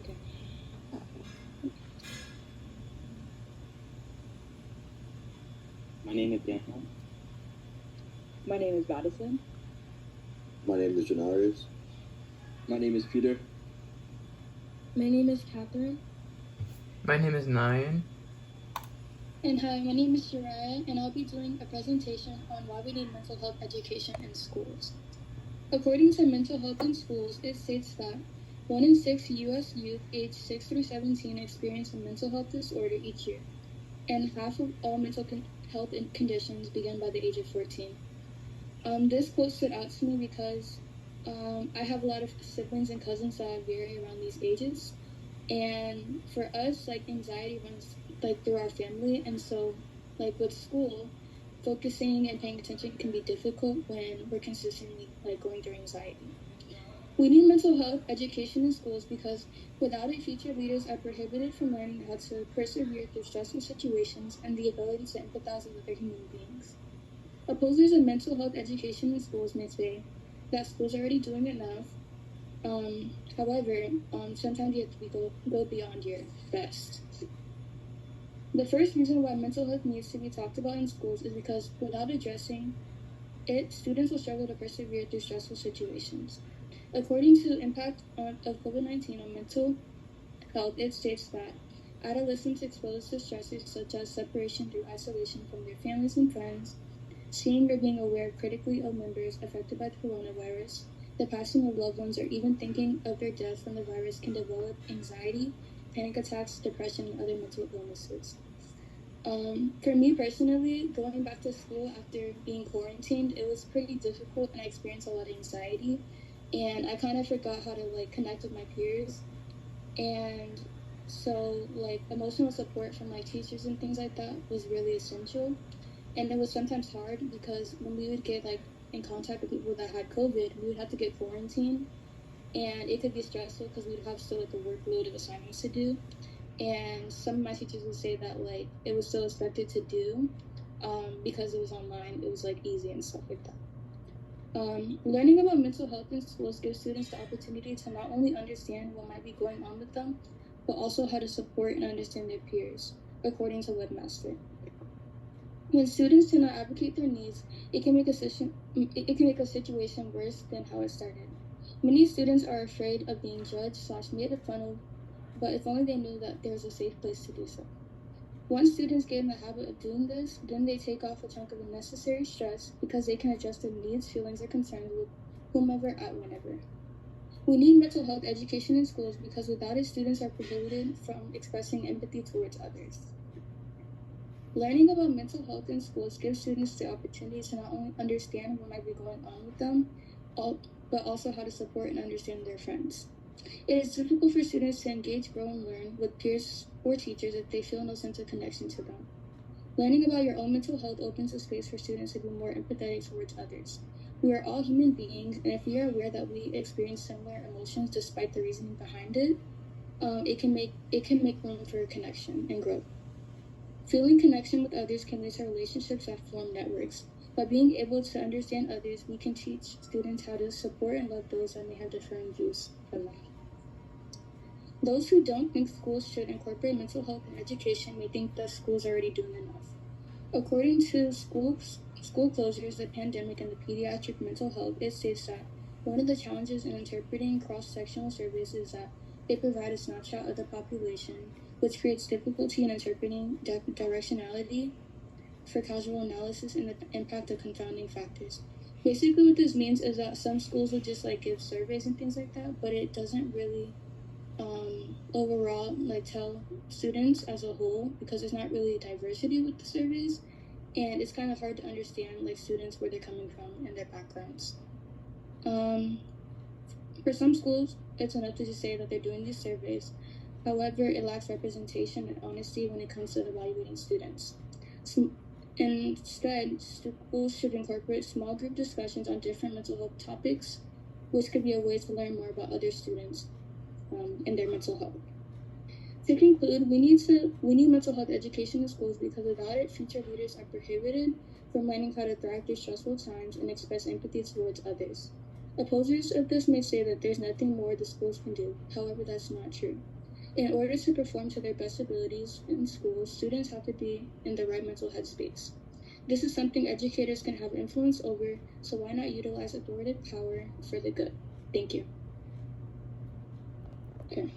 Okay. My name is Daniel. My name is Madison. My name is Janarius. My name is Peter. My name is Catherine. My name is Nayan. And hi, my name is Shariah, and I'll be doing a presentation on why we need mental health education in schools. According to Mental Health in Schools, it states that 1 in 6 U.S. youth aged 6 through 17 experience a mental health disorder each year, and half of all mental health conditions begin by the age of 14. This quote stood out to me because I have a lot of siblings and cousins that vary around these ages, and for us, like, anxiety runs like through our family, and so like with school, focusing and paying attention can be difficult when we're consistently like going through anxiety. We need mental health education in schools because without it, future leaders are prohibited from learning how to persevere through stressful situations and the ability to empathize with other human beings. Opposers of mental health education in schools may say that schools are already doing enough. However, sometimes you have to go beyond your best. The first reason why mental health needs to be talked about in schools is because without addressing it, students will struggle to persevere through stressful situations. According to the impact of COVID-19 on mental health, it states that adolescents exposed to stressors such as separation through isolation from their families and friends, seeing or being aware of critically ill members affected by the coronavirus, the passing of loved ones, or even thinking of their death from the virus can develop anxiety, panic attacks, depression, and other mental illnesses. For me personally, going back to school after being quarantined, it was pretty difficult and I experienced a lot of anxiety, and I kind of forgot how to like connect with my peers, and so like emotional support from my teachers and things like that was really essential. And it was sometimes hard because when we would get like in contact with people that had COVID, we would have to get quarantined, and it could be stressful because we would have still like a workload of assignments to do. And some of my teachers would say that like it was still expected to do because it was online. It was like easy and stuff like that. Learning about mental health in schools gives students the opportunity to not only understand what might be going on with them, but also how to support and understand their peers, according to Webmaster. When students do not advocate their needs, it can make a situation worse than how it started. Many students are afraid of being judged / made fun of, but if only they knew that there's a safe place to do so. Once students get in the habit of doing this, then they take off a chunk of unnecessary stress because they can adjust their needs, feelings, or concerns with whomever at whenever. We need mental health education in schools because without it, students are prohibited from expressing empathy towards others. Learning about mental health in schools gives students the opportunity to not only understand what might be going on with them, but also how to support and understand their friends. It is difficult for students to engage, grow, and learn with peers or teachers if they feel no sense of connection to them. Learning about your own mental health opens a space for students to be more empathetic towards others. We are all human beings, and if we are aware that we experience similar emotions despite the reasoning behind it, it can make room for connection and growth. Feeling connection with others can lead to relationships that form networks. By being able to understand others, we can teach students how to support and love those that may have differing views from them. Those who don't think schools should incorporate mental health in education may think that schools are already doing enough. According to school closures, the pandemic, and the pediatric mental health, it states that one of the challenges in interpreting cross-sectional surveys is that they provide a snapshot of the population, which creates difficulty in interpreting directionality for causal analysis and the impact of confounding factors. Basically, what this means is that some schools will just like give surveys and things like that, but it doesn't really overall like tell students as a whole, because there's not really diversity with the surveys, and it's kind of hard to understand like students where they're coming from and their backgrounds. For some schools, it's enough to just say that they're doing these surveys. However, it lacks representation and honesty when it comes to evaluating students. Instead, schools should incorporate small group discussions on different mental health topics, which could be a way to learn more about other students and their mental health. To conclude, we need mental health education in schools because without it, future leaders are prohibited from learning how to thrive through stressful times and express empathy towards others. Opposers of this may say that there's nothing more the schools can do. However, that's not true. In order to perform to their best abilities in school, students have to be in the right mental headspace. This is something educators can have influence over, so why not utilize authoritative power for the good? Thank you. Okay.